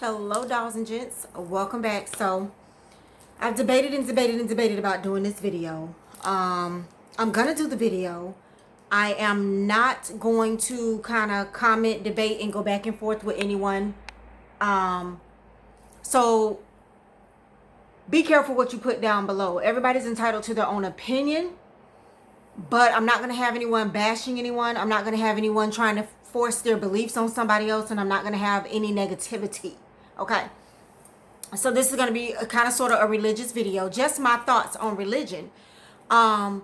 Hello, dolls and gents. Welcome back. So, I've debated about doing this video. I'm gonna do the video. I am not going to kind of comment, debate, and go back and forth with anyone. So be careful what you put down below. Everybody's entitled to their own opinion, but I'm not gonna have anyone bashing anyone. I'm not gonna have anyone trying to force their beliefs on somebody else, and I'm not gonna have any negativity. Okay, so this is going to be a kind of sort of a religious video, just my thoughts on religion, because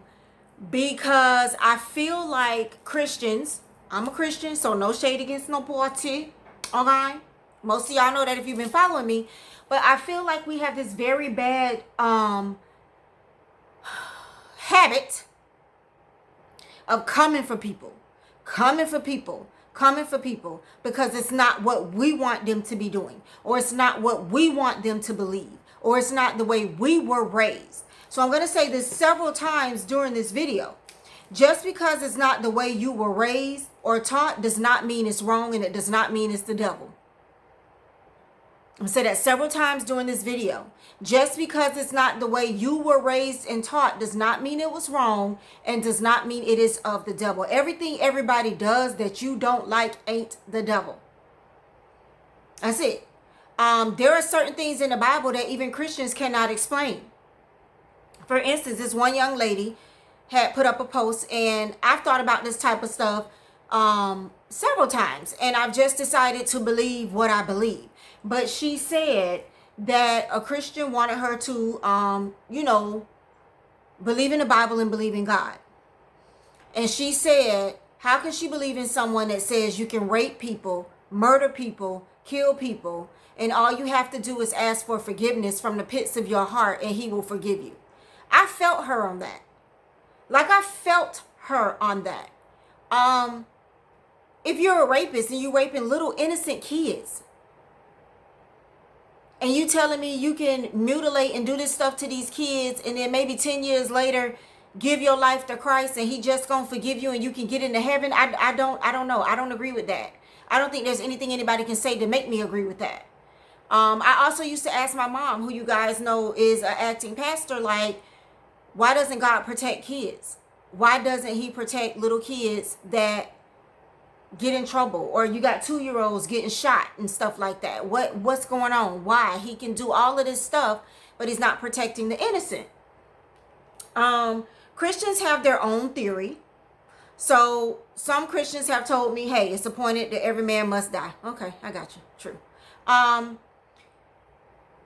I feel like Christians, I'm a Christian, so no shade against no party, okay? Most of y'all know that if you've been following me, but I feel like we have this very bad habit of coming for people because it's not what we want them to be doing, or it's not what we want them to believe, or it's not the way we were raised. So I'm going to say this several times during this video. Just because it's not the way you were raised or taught does not mean it's wrong, and it does not mean it's the devil. I'm going to say that several times during this video. Just because it's not the way you were raised and taught does not mean it was wrong, and does not mean it is of the devil. Everything everybody does that you don't like ain't the devil. That's it. There are certain things in the Bible that even Christians cannot explain. For instance, this one young lady had put up a post, and I've thought about this type of stuff several times, and I've just decided to believe what I believe. But she said that a Christian wanted her to, believe in the Bible and believe in God. And she said, how can she believe in someone that says you can rape people, murder people, kill people, and all you have to do is ask for forgiveness from the pits of your heart and he will forgive you? I felt her on that. I felt her on that. If you're a rapist and you're raping little innocent kids, and you telling me you can mutilate and do this stuff to these kids, and then maybe 10 years later give your life to Christ and he just gonna forgive you and you can get into heaven? I don't know. I don't agree with that. I don't think there's anything anybody can say to make me agree with that. I also used to ask my mom, who you guys know is an acting pastor, why doesn't God protect kids? Why doesn't he protect little kids that get in trouble, or you got 2-year-olds getting shot and stuff like that? What's going on? Why? He can do all of this stuff, but he's not protecting the innocent. Christians have their own theory. So some Christians have told me, hey, it's appointed that every man must die. Okay, I got you. True.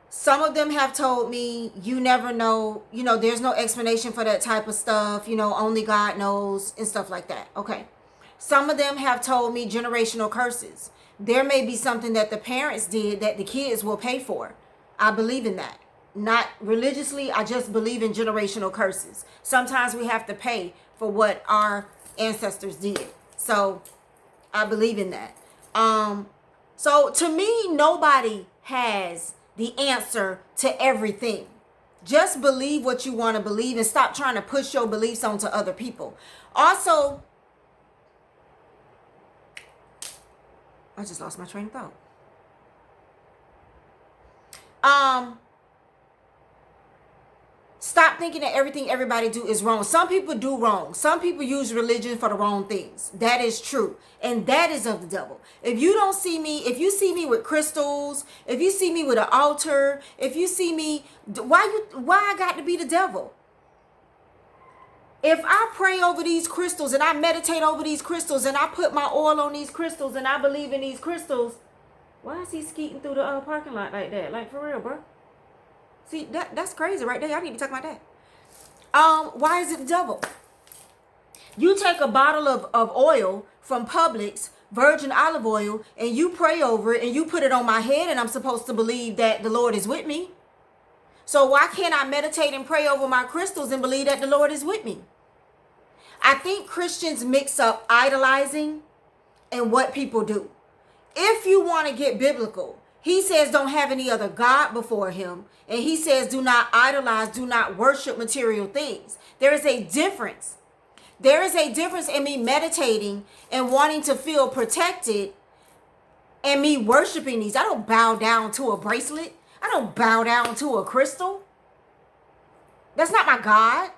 Some of them have told me, you never know, there's no explanation for that type of stuff, only God knows, and stuff like that. Okay. Some of them have told me generational curses. There may be something that the parents did that the kids will pay for. I believe in that. Not religiously, I just believe in generational curses. Sometimes we have to pay for what our ancestors did. So I believe in that. So to me, nobody has the answer to everything. Just believe what you want to believe and stop trying to push your beliefs onto other people. Also, I just lost my train of thought. Stop thinking that everything everybody do is wrong. Some people do wrong. Some people use religion for the wrong things. That is true. And that is of the devil. If you see me with crystals, if you see me with an altar, if you see me, why I got to be the devil? If I pray over these crystals and I meditate over these crystals and I put my oil on these crystals and I believe in these crystals, why is he skeeting through the parking lot like that? For real, bro. See, that's crazy right there. Y'all need to talk about that. Why is it the devil? You take a bottle of oil from Publix, virgin olive oil, and you pray over it and you put it on my head, and I'm supposed to believe that the Lord is with me. So why can't I meditate and pray over my crystals and believe that the Lord is with me? I think Christians mix up idolizing and what people do. If you want to get biblical, he says don't have any other God before him. And he says do not idolize, do not worship material things. There is a difference. There is a difference in me meditating and wanting to feel protected and me worshiping these. I don't bow down to a bracelet. I don't bow down to a crystal. That's not my God.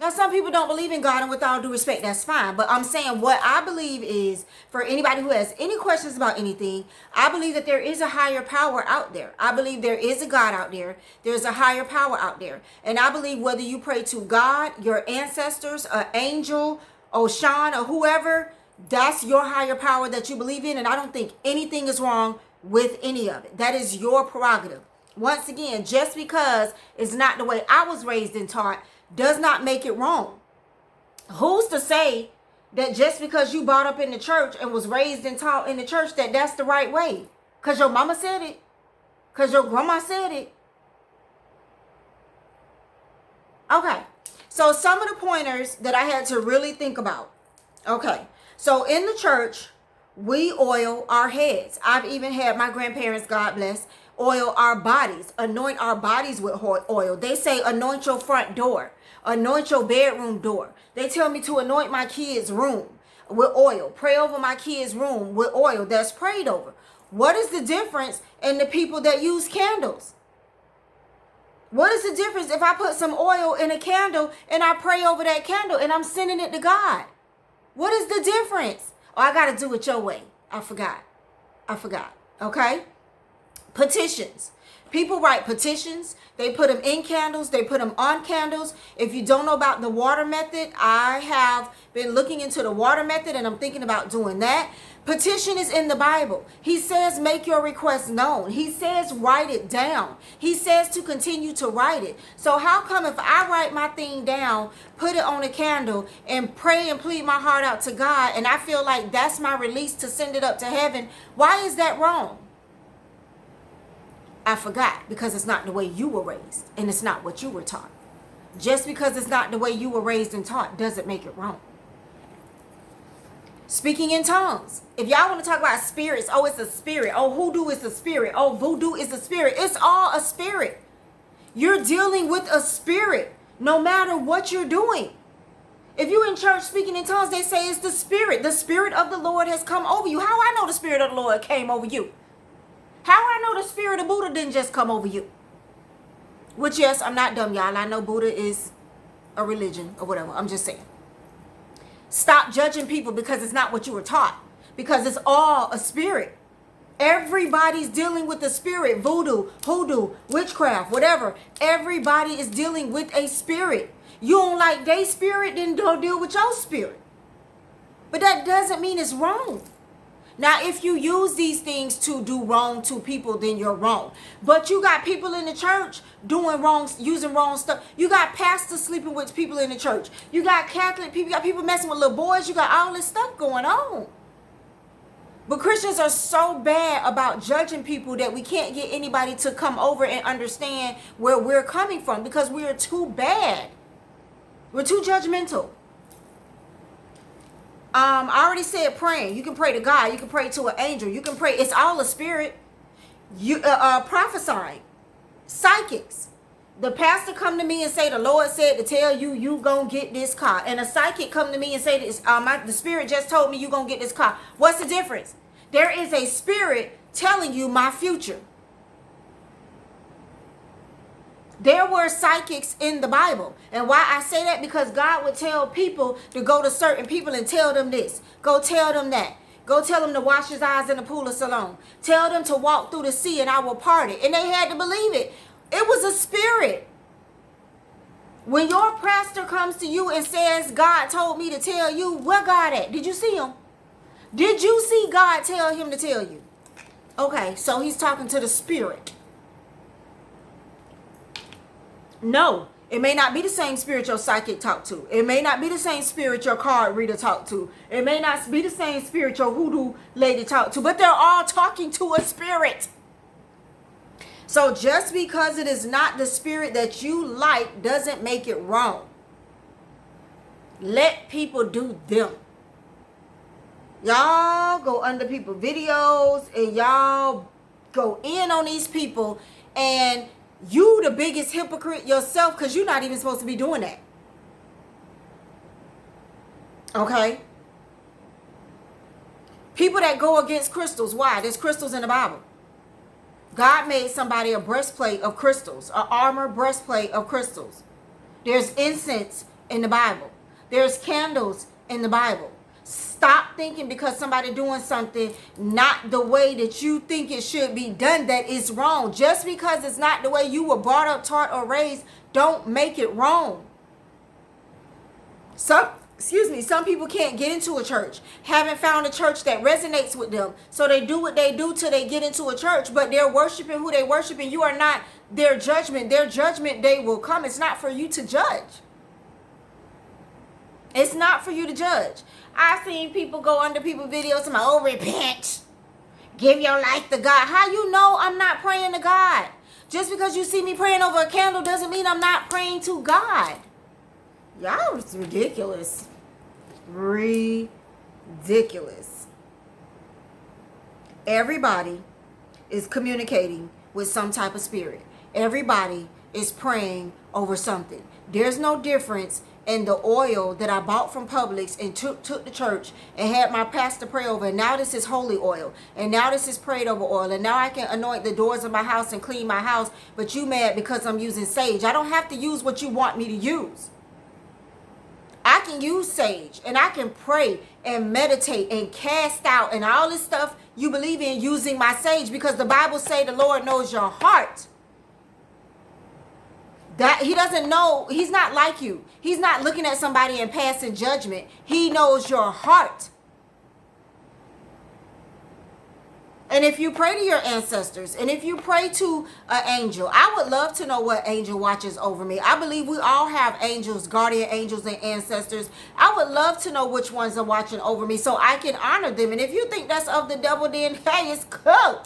Now, some people don't believe in God, and with all due respect, that's fine. But I'm saying what I believe is, for anybody who has any questions about anything, I believe that there is a higher power out there. I believe there is a God out there. There's a higher power out there. And I believe whether you pray to God, your ancestors, an angel, Oshan, or whoever, that's your higher power that you believe in. And I don't think anything is wrong with any of it. That is your prerogative. Once again, just because it's not the way I was raised and taught does not make it wrong. Who's to say that just because you brought up in the church and was raised and taught in the church that that's the right way? Because your mama said it. Because your grandma said it. Okay. So some of the pointers that I had to really think about. Okay. So in the church, we oil our heads. I've even had my grandparents, God bless, oil our bodies, anoint our bodies with oil. They say anoint your front door, anoint your bedroom door. They tell me to anoint my kids' room with oil, pray over my kids' room with oil that's prayed over. What is the difference in the people that use candles? What is the difference if I put some oil in a candle and I pray over that candle and I'm sending it to God? What is the difference? Oh, I got to do it your way. I forgot. Okay? Petitions. People write petitions. They put them in candles. They put them on candles. If you don't know about the water method, I have been looking into the water method and I'm thinking about doing that. Petition is in the Bible. He says, make your request known. He says, write it down. He says to continue to write it. So how come if I write my thing down, put it on a candle and pray and plead my heart out to God, and I feel like that's my release to send it up to heaven, why is that wrong? I forgot, because it's not the way you were raised and it's not what you were taught. Just because it's not the way you were raised and taught doesn't make it wrong. Speaking in tongues. If y'all want to talk about spirits, oh, it's a spirit. Oh, hoodoo is a spirit. Oh, voodoo is a spirit. It's all a spirit. You're dealing with a spirit no matter what you're doing. If you're in church speaking in tongues, they say it's the spirit. The spirit of the Lord has come over you. How I know the spirit of the Lord came over you? How I know the spirit of Buddha didn't just come over you? Which, yes, I'm not dumb, y'all. I know Buddha is a religion or whatever. I'm just saying. Stop judging people because it's not what you were taught. Because it's all a spirit. Everybody's dealing with the spirit. Voodoo, hoodoo, witchcraft, whatever. Everybody is dealing with a spirit. You don't like their spirit, then don't deal with your spirit. But that doesn't mean it's wrong. Now, if you use these things to do wrong to people, then you're wrong. But you got people in the church doing wrong, using wrong stuff. You got pastors sleeping with people in the church. You got Catholic people, you got people messing with little boys. You got all this stuff going on. But Christians are so bad about judging people that we can't get anybody to come over and understand where we're coming from, because we are too bad. We're too judgmental. I already said praying. You can pray to God. You can pray to an angel. You can pray. It's all a spirit. You prophesying. Psychics. The pastor come to me and say, the Lord said to tell you, you gonna get this car. And a psychic come to me and say, this, the spirit just told me you gonna get this car. What's the difference? There is a spirit telling you my future. There were psychics in the Bible. And why I say that? Because God would tell people to go to certain people and tell them this. Go tell them that. Go tell them to wash his eyes in the pool of Siloam. Tell them to walk through the sea and I will part it. And they had to believe it. It was a spirit. When your pastor comes to you and says, God told me to tell you, where God at? Did you see him? Did you see God tell him to tell you? Okay, so he's talking to the spirit. No, it may not be the same spirit your psychic talked to. It may not be the same spirit your card reader talked to. It may not be the same spirit your hoodoo lady talked to. But they're all talking to a spirit. So just because it is not the spirit that you like doesn't make it wrong. Let people do them. Y'all go under people's videos and y'all go in on these people, and you the biggest hypocrite yourself, because you're not even supposed to be doing that. Okay? People that go against crystals, why? There's crystals in the Bible. God made somebody a breastplate of crystals, an armor breastplate of crystals. There's incense in the Bible. There's candles in the Bible. Stop thinking because somebody doing something not the way that you think it should be done that it's wrong. Just because it's not the way you were brought up, taught, or raised, don't make it wrong. Some people can't get into a church, haven't found a church that resonates with them. So they do what they do till they get into a church, but they're worshiping who they worshiping. You are not their judgment. Their judgment day will come. It's not for you to judge. It's not for you to judge. I've seen people go under people's videos and say, oh, repent. Give your life to God. How you know I'm not praying to God? Just because you see me praying over a candle doesn't mean I'm not praying to God. Y'all, it's ridiculous. Ridiculous. Everybody is communicating with some type of spirit. Everybody is praying over something. There's no difference in the oil that I bought from Publix and took to church and had my pastor pray over. And now this is holy oil. And now this is prayed over oil. And now I can anoint the doors of my house and clean my house. But you mad because I'm using sage. I don't have to use what you want me to use. I can use sage and I can pray and meditate and cast out and all this stuff you believe in using my sage, because the Bible say the Lord knows your heart. That he doesn't know, he's not like you. He's not looking at somebody and passing judgment. He knows your heart. And if you pray to your ancestors, and if you pray to an angel, I would love to know what angel watches over me. I believe we all have angels, guardian angels, and ancestors. I would love to know which ones are watching over me so I can honor them. And if you think that's of the devil, then hey, it's cool.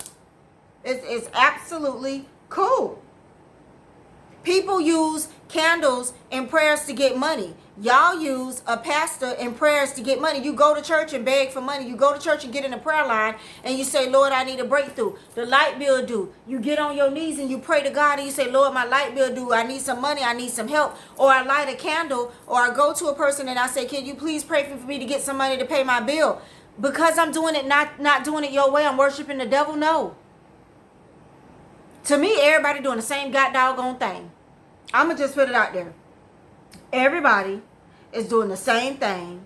It's absolutely cool. People use candles and prayers to get money. Y'all use a pastor and prayers to get money. You go to church and beg for money. You go to church and get in a prayer line and you say, Lord, I need a breakthrough. The light bill due. You get on your knees and you pray to God and you say, Lord, my light bill due. I need some money. I need some help. Or I light a candle, or I go to a person and I say, can you please pray for me to get some money to pay my bill? Because I'm doing it, not doing it your way, I'm worshiping the devil? No. To me, everybody doing the same god doggone thing. I'm going to just put it out there. Everybody is doing the same thing.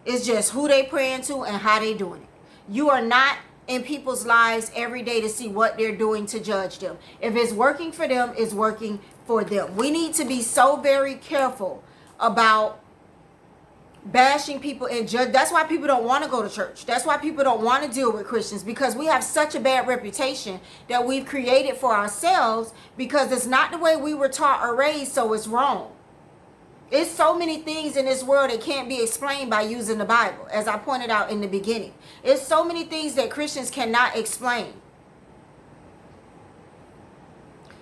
It's just who they praying to and how they doing it. You are not in people's lives every day to see what they're doing to judge them. If it's working for them, it's working for them. We need to be so very careful about bashing people and judge. That's why people don't want to go to church. That's why people don't want to deal with Christians, because we have such a bad reputation that we've created for ourselves because it's not the way we were taught or raised, so it's wrong. It's so many things in this world that can't be explained by using the Bible, as I pointed out in the beginning. It's so many things that Christians cannot explain.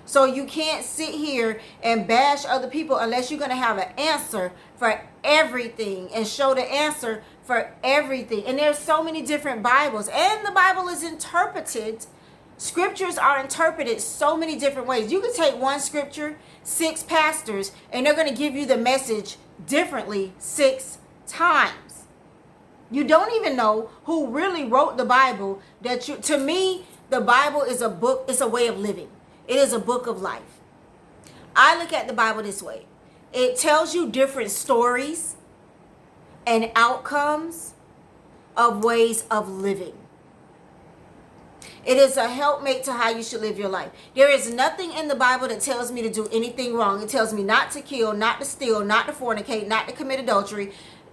So you can't sit here and bash other people unless you're going to have an answer for everything and show the answer for everything. And there's so many different Bibles, and the Bible is interpreted. Scriptures are interpreted so many different ways. You can take one scripture, 6 pastors, and they're going to give you the message differently 6 times. You don't even know who really wrote the Bible. To me, the Bible is a book. It's a way of living. It is a book of life. I look at the Bible this way. It tells you different stories and outcomes of ways of living. It is a helpmate to how you should live your life. There is nothing in the Bible that tells me to do anything wrong. It tells me not to kill, not to steal, not to fornicate, not to commit adultery.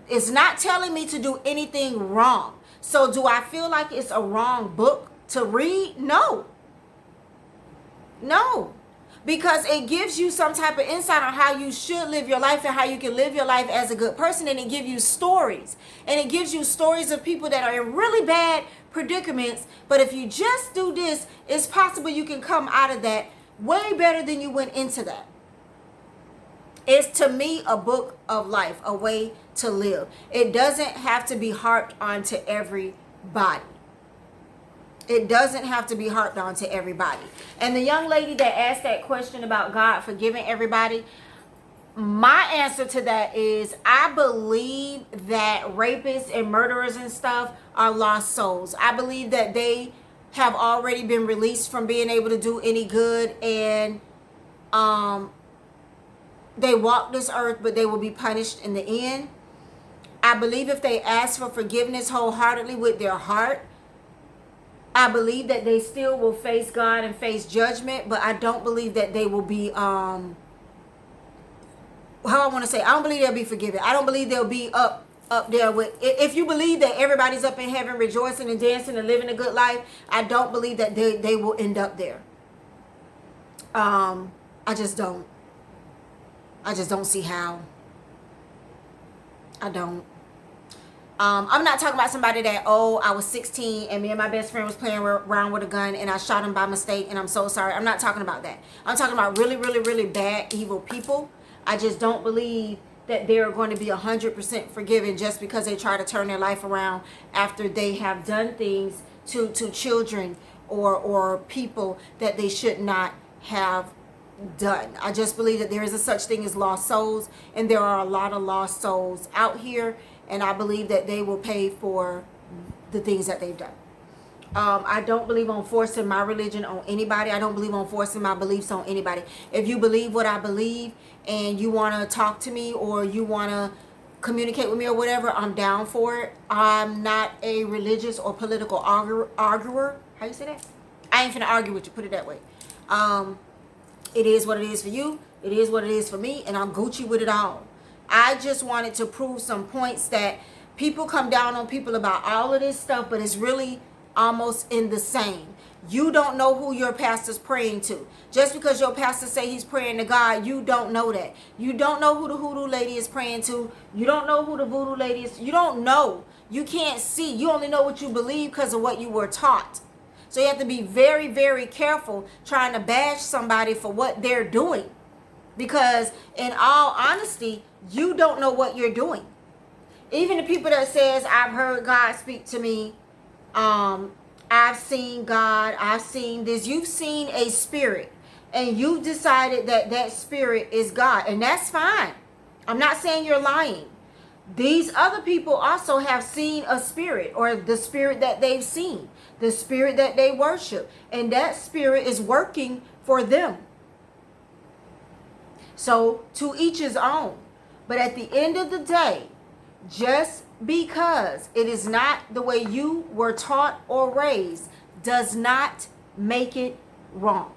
It's not telling me to do anything wrong. So do I feel like it's a wrong book to read? No. No, because it gives you some type of insight on how you should live your life and how you can live your life as a good person. And it gives you stories, and it gives you stories of people that are in really bad predicaments. But if you just do this, it's possible you can come out of that way better than you went into that. It's, to me, a book of life, a way to live. It doesn't have to be harped onto everybody. It doesn't have to be harped on to everybody. And the young lady that asked that question about God forgiving everybody, My answer to that is I believe that rapists and murderers and stuff are lost souls. I believe that they have already been released from being able to do any good, and they walk this earth, but they will be punished in the end. I believe if they ask for forgiveness wholeheartedly with their heart, I believe that they still will face God and face judgment, but I don't believe that they will be how I want to say, I don't believe they'll be forgiven. I don't believe they'll be up there with, if you believe that everybody's up in heaven rejoicing and dancing and living a good life, I don't believe that they will end up there. I just don't see how. I don't. I'm not talking about somebody that, oh, I was 16 and me and my best friend was playing around with a gun and I shot him by mistake and I'm so sorry. I'm not talking about that. I'm talking about really, really, really bad, evil people. I just don't believe that they're going to be 100% forgiven just because they try to turn their life around after they have done things to children or people that they should not have done. I just believe that there is a such thing as lost souls, and there are a lot of lost souls out here, and I believe that they will pay for the things that they've done. I don't believe on forcing my religion on anybody. I don't believe on forcing my beliefs on anybody. If you believe what I believe and you want to talk to me or you want to communicate with me or whatever, I'm down for it. I'm not a religious or political arguer. How you say that? I ain't finna argue with you, put it that way. It is what it is for you. It is what it is for me, and I'm Gucci with it all. I just wanted to prove some points that people come down on people about all of this stuff, but it's really almost in the same. You don't know who your pastor's praying to. Just because your pastor say he's praying to God, you don't know that. You don't know who the hoodoo lady is praying to. You don't know who the voodoo lady is. You don't know. You can't see. You only know what you believe because of what you were taught. So you have to be very, very careful trying to bash somebody for what they're doing. Because in all honesty, you don't know what you're doing. Even the people that says, I've heard God speak to me, I've seen God, I've seen this. You've seen a spirit and you've decided that that spirit is God, and that's fine. I'm not saying you're lying. These other people also have seen a spirit, or the spirit that they've seen, the spirit that they worship, and that spirit is working for them. So to each his own. But at the end of the day, just because it is not the way you were taught or raised does not make it wrong.